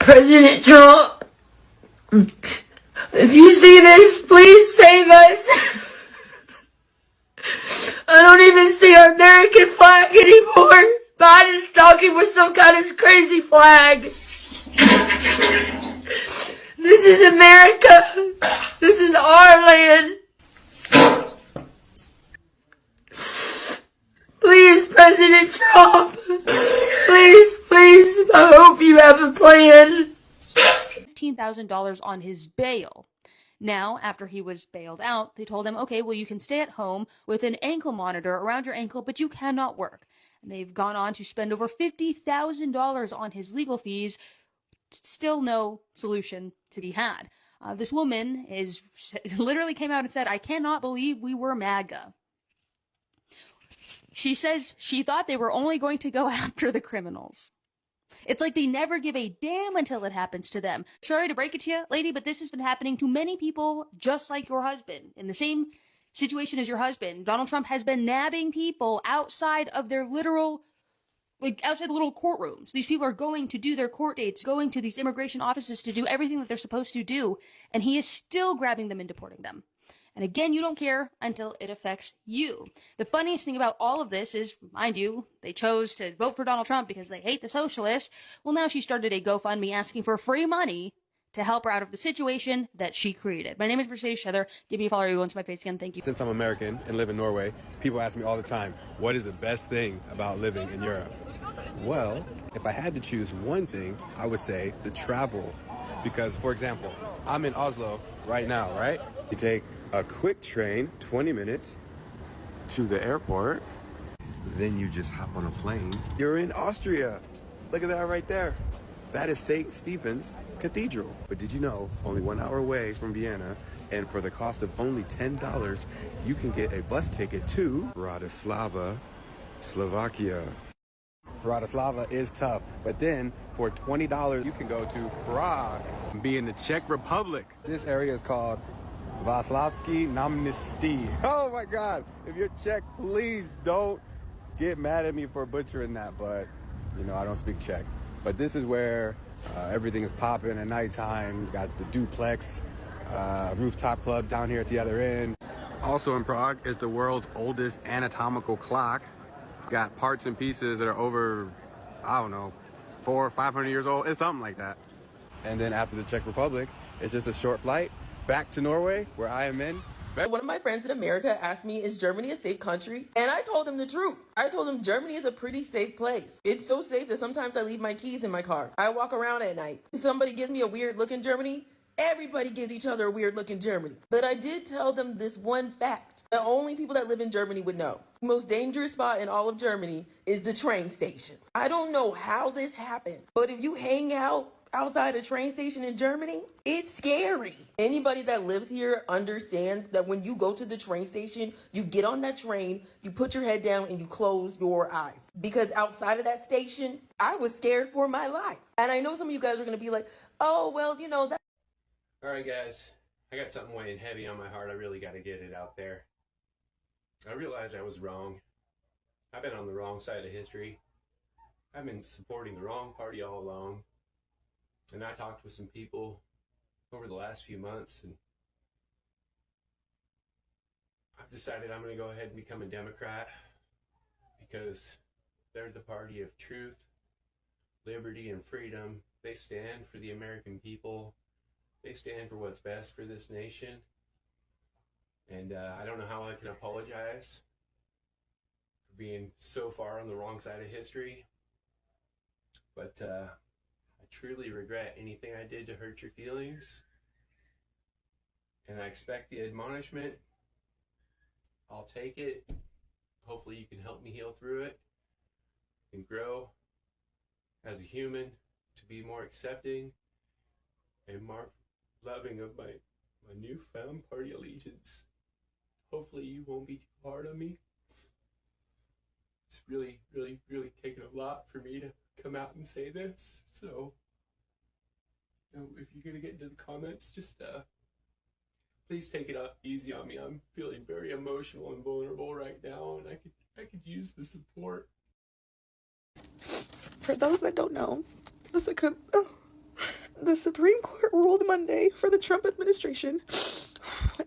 President Trump, if you see this, please save us. I don't even see our American flag anymore. Biden's talking with some kind of crazy flag. This is America. This is our land. Please, President Trump. Please, please. I hope you have a plan. $15,000 on his bail. Now, after he was bailed out, they told him, okay, well, you can stay at home with an ankle monitor around your ankle, but you cannot work. And they've gone on to spend over $50,000 on his legal fees. Still no solution to be had. This woman literally came out and said, I cannot believe we were MAGA. She says she thought they were only going to go after the criminals. It's like they never give a damn until it happens to them. Sorry to break it to you, lady, but this has been happening to many people just like your husband. In the same situation as your husband, Donald Trump has been nabbing people outside of their outside the little courtrooms. These people are going to do their court dates, going to these immigration offices to do everything that they're supposed to do, and he is still grabbing them and deporting them. And again, you don't care until it affects you. The funniest thing about all of this is, mind you, they chose to vote for Donald Trump because they hate the socialists. Well, now she started a GoFundMe asking for free money to help her out of the situation that she created. My name is Mercedes Heather. Give me a follow or you go into my face again. Thank you. Since I'm American and live in Norway, people ask me all the time, what is the best thing about living in Europe? Well, if I had to choose one thing, I would say the travel. Because, for example, I'm in Oslo right now, right? You take a quick train, 20 minutes, to the airport. Then you just hop on a plane. You're in Austria. Look at that right there. That is St. Stephen's Cathedral. But did you know, only 1 hour away from Vienna, and for the cost of only $10, you can get a bus ticket to Bratislava, Slovakia. Bratislava is tough, but then for $20, you can go to Prague and be in the Czech Republic. This area is called Václavské náměstí. Oh my God, if you're Czech, please don't get mad at me for butchering that, but you know, I don't speak Czech. But this is where everything is popping at nighttime. Got the duplex, rooftop club down here at the other end. Also in Prague is the world's oldest anatomical clock. Got parts and pieces that are over, I don't know, 400 or 500 years old. It's something like that. And then after the Czech Republic, it's just a short flight back to Norway, where I am in. One of my friends in America asked me, is Germany a safe country? And I told him the truth. I told him Germany is a pretty safe place. It's so safe that sometimes I leave my keys in my car. I walk around at night. If somebody gives me a weird look in Germany, everybody gives each other a weird look in Germany. But I did tell them this one fact that only people that live in Germany would know. The most dangerous spot in all of Germany is the train station. I don't know how this happened, but if you hang out outside a train station in Germany, it's scary. Anybody that lives here understands that when you go to the train station, you get on that train, you put your head down and you close your eyes. Because outside of that station, I was scared for my life. And I know some of you guys are going to be like, oh, well, you know, that. All right, guys, I got something weighing heavy on my heart. I really got to get it out there. I realized I was wrong. I've been on the wrong side of history. I've been supporting the wrong party all along. And I talked with some people over the last few months, and I've decided I'm going to go ahead and become a Democrat because they're the party of truth, liberty, and freedom. They stand for the American people. They stand for what's best for this nation. And I don't know how I can apologize for being so far on the wrong side of history, but I truly regret anything I did to hurt your feelings, and I expect the admonishment. I'll take it. Hopefully you can help me heal through it and grow as a human to be more accepting and more loving of my newfound party allegiance. Hopefully you won't be too hard on me. It's really, really, really taken a lot for me to come out and say this. So, you know, if you're going to get into the comments, just please take it up easy on me. I'm feeling very emotional and vulnerable right now, and I could use the support. For those that don't know, The Supreme Court ruled Monday for the Trump administration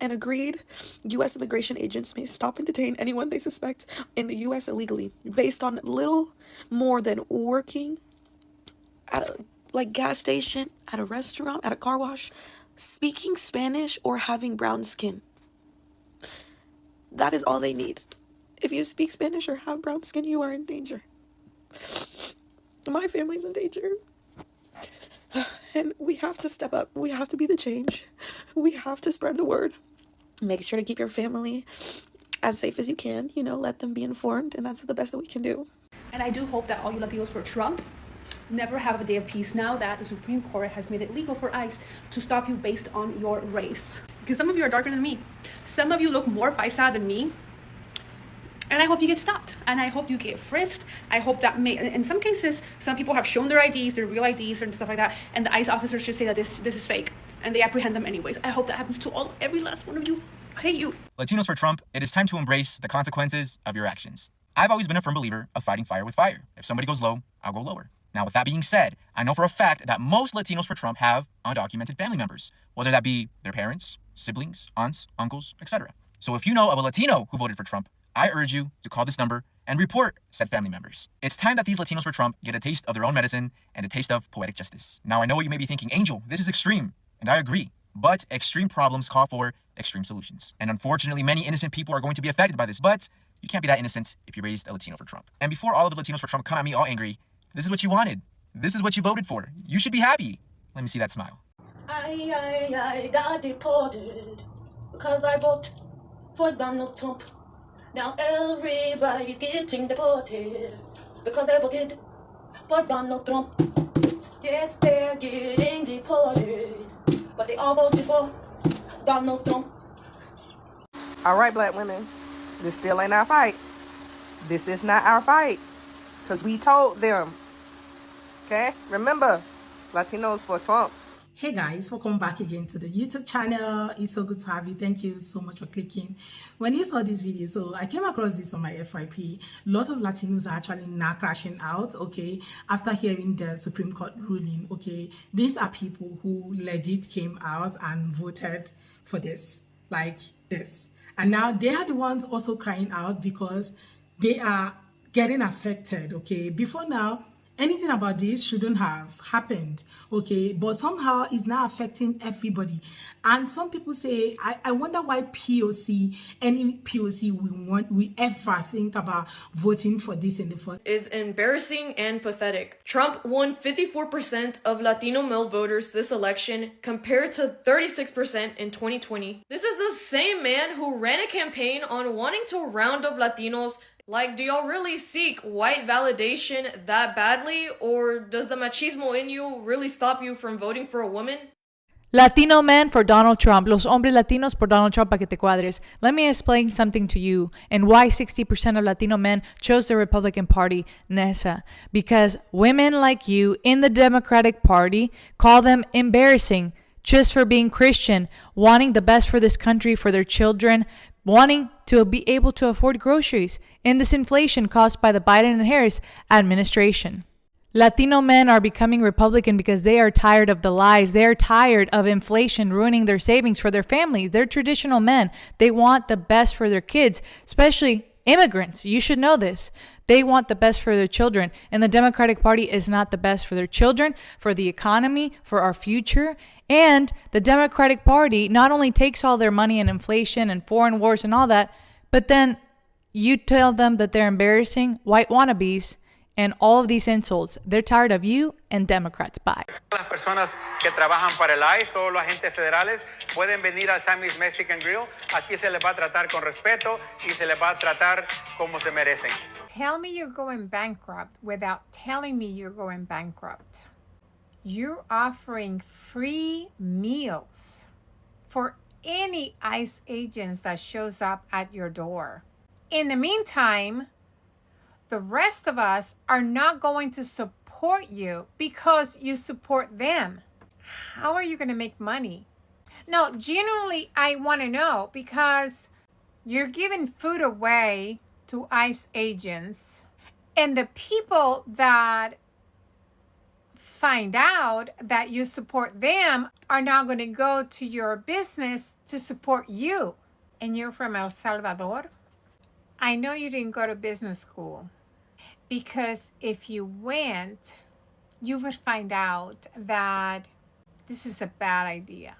and agreed U.S. immigration agents may stop and detain anyone they suspect in the U.S. illegally based on little more than working at a gas station, at a restaurant, at a car wash, speaking Spanish, or having brown skin. That is all they need. If you speak Spanish or have brown skin, you are in danger. My family's in danger. And we have to step up. We have to be the change. We have to spread the word. Make sure to keep your family as safe as you can. Let them be informed, and that's the best that we can do. And I do hope that all you Latinos for Trump never have a day of peace now that the Supreme Court has made it legal for ICE to stop you based on your race. Because some of you are darker than me. Some of you look more paisa than me. And I hope you get stopped. And I hope you get frisked. I hope that in some cases, some people have shown their IDs, their real IDs and stuff like that. And the ICE officers should say that this is fake. And they apprehend them anyways. I hope that happens to every last one of you. I hate you. Latinos for Trump, it is time to embrace the consequences of your actions. I've always been a firm believer of fighting fire with fire. If somebody goes low, I'll go lower. Now, with that being said, I know for a fact that most Latinos for Trump have undocumented family members, whether that be their parents, siblings, aunts, uncles, etc. So if you know of a Latino who voted for Trump, I urge you to call this number and report said family members. It's time that these Latinos for Trump get a taste of their own medicine and a taste of poetic justice. Now, I know what you may be thinking, Angel, this is extreme, and I agree. But extreme problems call for extreme solutions. And unfortunately, many innocent people are going to be affected by this, but you can't be that innocent if you raised a Latino for Trump. And before all of the Latinos for Trump come at me all angry, this is what you wanted. This is what you voted for. You should be happy. Let me see that smile. I got deported because I voted for Donald Trump. Now everybody's getting deported because they voted for Donald Trump. Yes, they're getting deported, but they all voted for Donald Trump. All right, black women, this still ain't our fight. This is not our fight, because we told them. Okay? Remember, Latinos for Trump. Hey guys, welcome back again to the YouTube channel. It's so good to have you. Thank you so much for clicking. When you saw this video, so I came across this on my FYP. A lot of Latinos are actually now crashing out, okay, after hearing the Supreme Court ruling, okay. These are people who legit came out and voted for this, like this. And now they are the ones also crying out because they are getting affected, okay. Before now, anything about this shouldn't have happened, okay, but somehow it's now affecting everybody. And some people say, I wonder why any POC we ever think about voting for this in the first. Is embarrassing and pathetic. Trump won 54% of Latino male voters this election compared to 36% in 2020. This is the same man who ran a campaign on wanting to round up Latinos. Like, do y'all really seek white validation that badly, or does the machismo in you really stop you from voting for a woman? Latino men for Donald Trump. Los hombres latinos por Donald Trump, pa que te cuadres. Let me explain something to you and why 60% of Latino men chose the Republican Party, Nessa. Because women like you in the Democratic Party call them embarrassing just for being Christian, wanting the best for this country, for their children, wanting to be able to afford groceries in this inflation caused by the Biden and Harris administration. Latino men are becoming Republican because they are tired of the lies. They are tired of inflation ruining their savings for their families. They're traditional men. They want the best for their kids, especially immigrants. You should know this. They want the best for their children. And the Democratic Party is not the best for their children, for the economy, for our future. And the Democratic Party not only takes all their money in inflation and foreign wars and all that, but then you tell them that they're embarrassing white wannabes and all of these insults. They're tired of you and Democrats. Bye. Las personas que trabajan para el ICE, todos los agentes federales, pueden venir al Sammy's Mexican Grill. Aquí se les va a tratar con respeto y se les va a tratar como se merecen. Tell me you're going bankrupt without telling me you're going bankrupt. You're offering free meals for any ICE agents that shows up at your door. In the meantime, the rest of us are not going to support you because you support them. How are you going to make money? No, genuinely, I want to know, because you're giving food away to ICE agents, and the people that find out that you support them are now going to go to your business to support you. And you're from El Salvador? I know you didn't go to business school, because if you went, you would find out that this is a bad idea.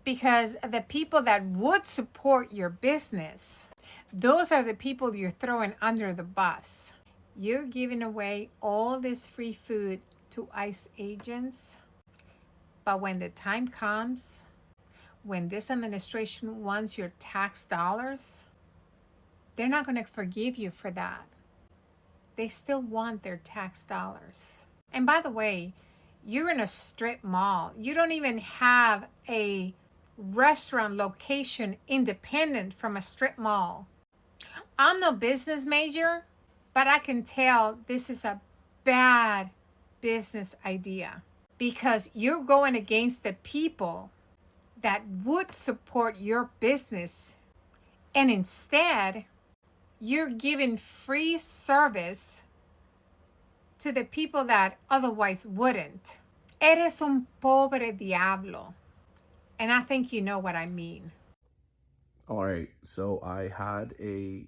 Because the people that would support your business, those are the people you're throwing under the bus. You're giving away all this free food to ICE agents, but when the time comes, when this administration wants your tax dollars, they're not going to forgive you for that. They still want their tax dollars. And by the way, you're in a strip mall. You don't even have a restaurant location independent from a strip mall. I'm no business major, but I can tell this is a bad business idea, because you're going against the people that would support your business, and instead you're giving free service to the people that otherwise wouldn't. Eres un pobre diablo. And I think you know what I mean. All right, so I had a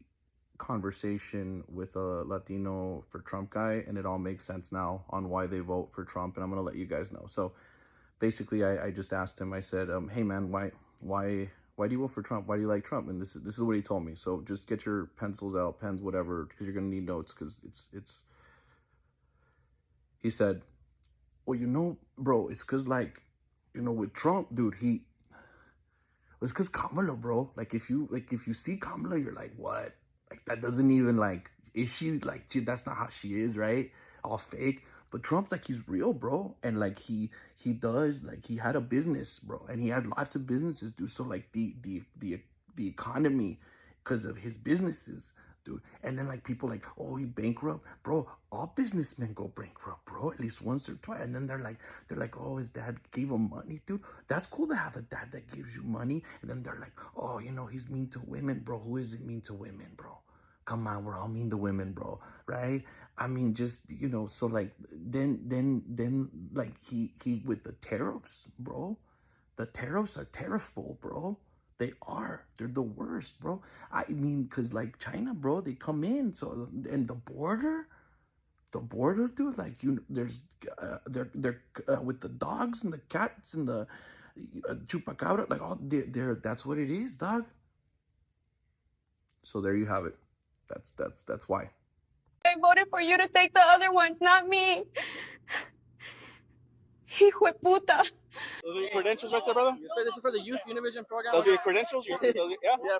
conversation with a Latino for Trump guy, and it all makes sense now on why they vote for Trump, and I'm gonna let you guys know. So basically, I just asked him, I said, hey man, why do you vote for Trump? Why do you like Trump? And this is what he told me. So just get your pencils out, pens, whatever, because you're gonna need notes, because it's he said, well, you know, bro, it's because, like, you know, with Trump, dude, it's because Kamala, bro. Like if you see Kamala, you're like, what? Like, that doesn't even, like, is she, like, that's not how she is, right? All fake. But Trump's like, he's real, bro. And like he does, like, he had a business, bro, and he had lots of businesses, dude. So like the economy, because of his businesses, dude. And then like people like, oh, he bankrupt, bro. All businessmen go bankrupt, bro, at least once or twice. And then they're like, oh, his dad gave him money, dude. That's cool to have a dad that gives you money. And then they're like, oh, you know, he's mean to women, bro. Who isn't mean to women, bro? Come on, we're all mean to women, bro, right? I mean, just, you know, so like then like he with the tariffs, bro. The tariffs are terrible, bro. They're the worst, bro. I mean, because like China, bro, they come in. So, and the border, dude, like, you know, there's they're with the dogs and the cats and the chupacabra, like, all they're that's what it is, dog. So there you have it. That's why. I voted for you to take the other ones, not me. Hijo de puta. Those are your credentials right there, brother? This is for the Youth Univision program. Those are your credentials? Yeah?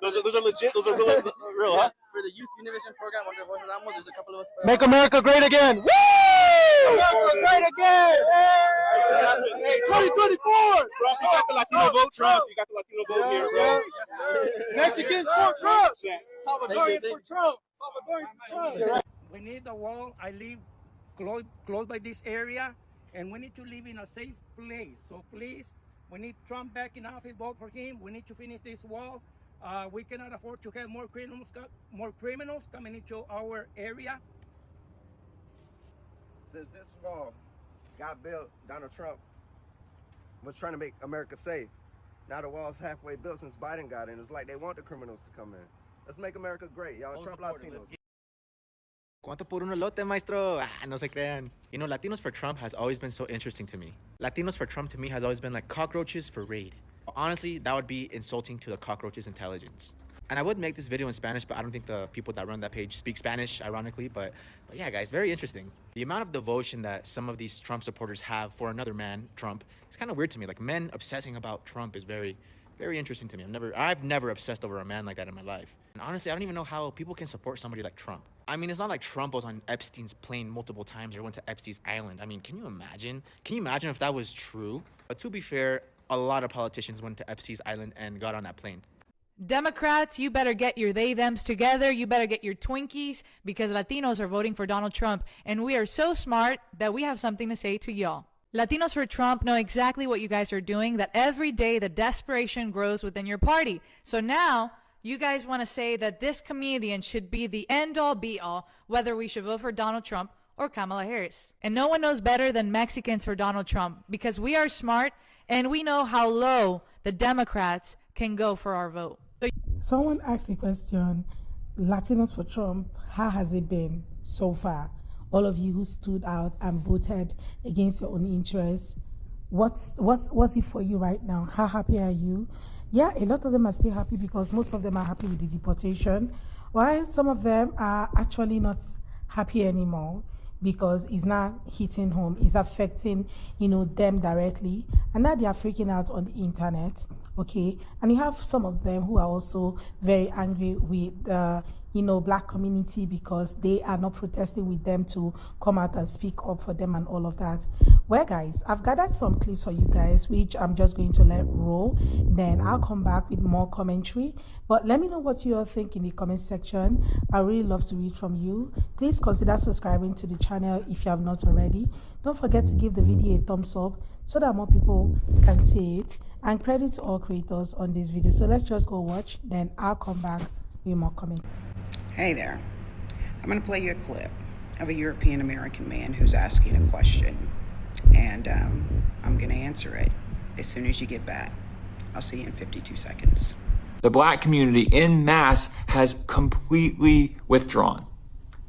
Those are legit? Those are real, huh? For the Youth Univision program, there's a couple of us. Make America great again! Woo! America great again! Hey, 2024! Trump, you got the Latino vote, Trump. You got the Latino vote here, bro. Mexicans for Trump! Salvadorians for Trump! Salvadorians for Trump! We need the wall. I live close by this area, and we need to live in a safe place. So please, we need Trump back in office. Vote for him. We need to finish this wall. We cannot afford to have more criminals coming into our area. Since this wall got built, Donald Trump was trying to make America safe. Now the wall's halfway built since Biden got in. It's like they want the criminals to come in. Let's make America great, y'all. Trump Latinos. ¿Cuánto por un elote, maestro? No se crean. You know, Latinos for Trump has always been so interesting to me. Latinos for Trump to me has always been like cockroaches for raid. Honestly, that would be insulting to the cockroaches' intelligence. And I would make this video in Spanish, but I don't think the people that run that page speak Spanish, ironically. But yeah, guys, very interesting. The amount of devotion that some of these Trump supporters have for another man, Trump, is kind of weird to me. Like, men obsessing about Trump is very, very interesting to me. I've never obsessed over a man like that in my life. And honestly, I don't even know how people can support somebody like Trump. I mean, it's not like Trump was on Epstein's plane multiple times or went to Epstein's island. I mean, can you imagine? Can you imagine if that was true? But to be fair, a lot of politicians went to Epstein's island and got on that plane. Democrats, you better get your they-thems together. You better get your Twinkies, because Latinos are voting for Donald Trump. And we are so smart that we have something to say to y'all. Latinos for Trump know exactly what you guys are doing, that every day the desperation grows within your party. So now you guys want to say that this comedian should be the end-all be-all, whether we should vote for Donald Trump or Kamala Harris. And no one knows better than Mexicans for Donald Trump because we are smart and we know how low the Democrats can go for our vote. Someone asked the question, Latinos for Trump, how has it been so far? All of you who stood out and voted against your own interests, what's it for you right now? How happy are you? Yeah, a lot of them are still happy because most of them are happy with the deportation, while some of them are actually not happy anymore because it's not hitting home, it's affecting, them directly, and now they are freaking out on the internet. Okay, and you have some of them who are also very angry with the black community because they are not protesting with them to come out and speak up for them and all of that. Well, guys, I've gathered some clips for you guys, which I'm just going to let roll. Then I'll come back with more commentary. But let me know what you all think in the comment section. I really love to read from you. Please consider subscribing to the channel if you have not already. Don't forget to give the video a thumbs up so that more people can see it. And credit to all creators on this video. So let's just go watch, then I'll come back with more comments. Hey there. I'm going to play you a clip of a European American man who's asking a question. And I'm going to answer it as soon as you get back. I'll see you in 52 seconds. The black community en masse has completely withdrawn.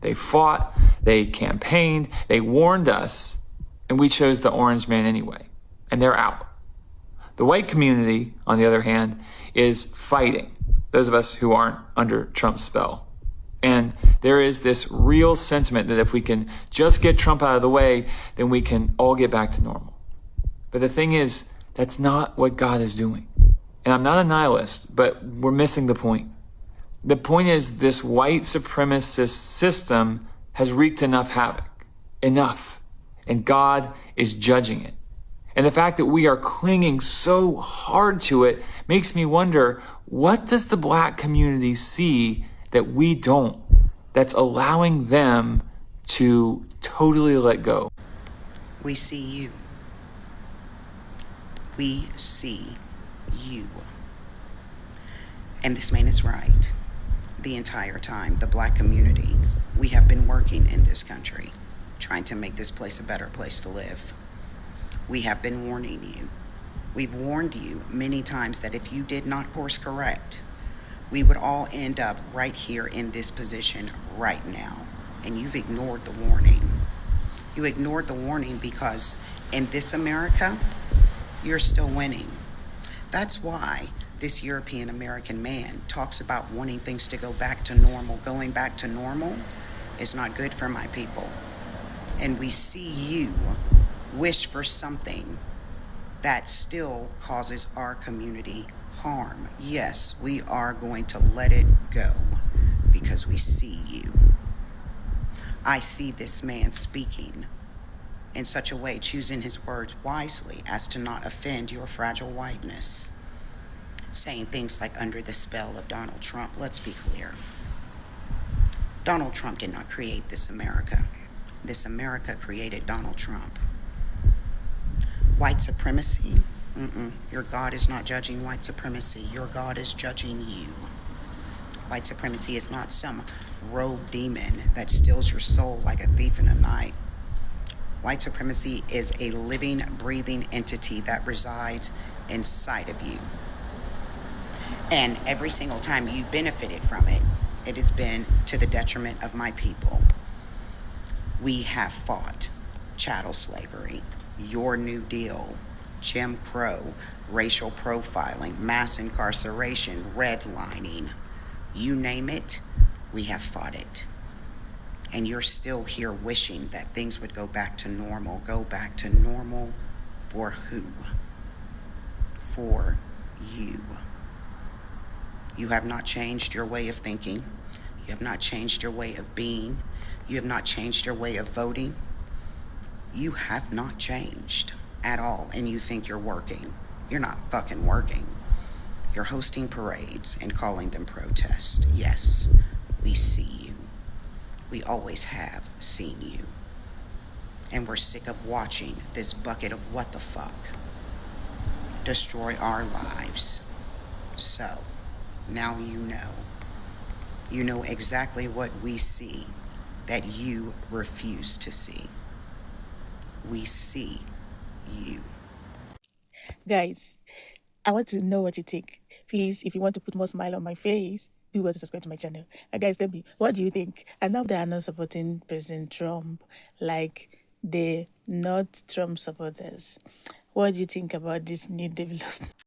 They fought, they campaigned, they warned us, and we chose the orange man anyway. And they're out. The white community, on the other hand, is fighting, those of us who aren't under Trump's spell. And there is this real sentiment that if we can just get Trump out of the way, then we can all get back to normal. But the thing is, that's not what God is doing. And I'm not a nihilist, but we're missing the point. The point is this white supremacist system has wreaked enough havoc. Enough. And God is judging it. And the fact that we are clinging so hard to it makes me wonder, what does the black community see that we don't, that's allowing them to totally let go? We see you. We see you. And this man is right. The entire time, the black community, we have been working in this country, trying to make this place a better place to live. We have been warning you. We've warned you many times that if you did not course correct, we would all end up right here in this position right now. And you've ignored the warning. You ignored the warning because in this America, you're still winning. That's why this European American man talks about wanting things to go back to normal. Going back to normal is not good for my people. And we see you wish for something that still causes our community harm. Yes, we are going to let it go because we see you. I see this man speaking in such a way, choosing his words wisely as to not offend your fragile whiteness. Saying things like under the spell of Donald Trump. Let's be clear. Donald Trump did not create this America. This America created Donald Trump. White supremacy? Your God is not judging white supremacy. Your God is judging you. White supremacy is not some rogue demon that steals your soul like a thief in the night. White supremacy is a living, breathing entity that resides inside of you. And every single time you've benefited from it, it has been to the detriment of my people. We have fought chattel slavery, your New Deal, Jim Crow, racial profiling, mass incarceration, redlining, you name it, we have fought it. And you're still here wishing that things would go back to normal. Go back to normal for who? For you. You have not changed your way of thinking. You have not changed your way of being. You have not changed your way of voting. You have not changed at all, and you think you're working. You're not fucking working. You're hosting parades and calling them protests. Yes, we see you. We always have seen you. And we're sick of watching this bucket of what the fuck destroy our lives. So, now you know. You know exactly what we see that you refuse to see. We see you. Guys, I want to know what you think. Please, if you want to put more smile on my face, do well to subscribe to my channel. And guys, tell me, what do you think? And now they are not supporting President Trump like the not Trump supporters. What do you think about this new development?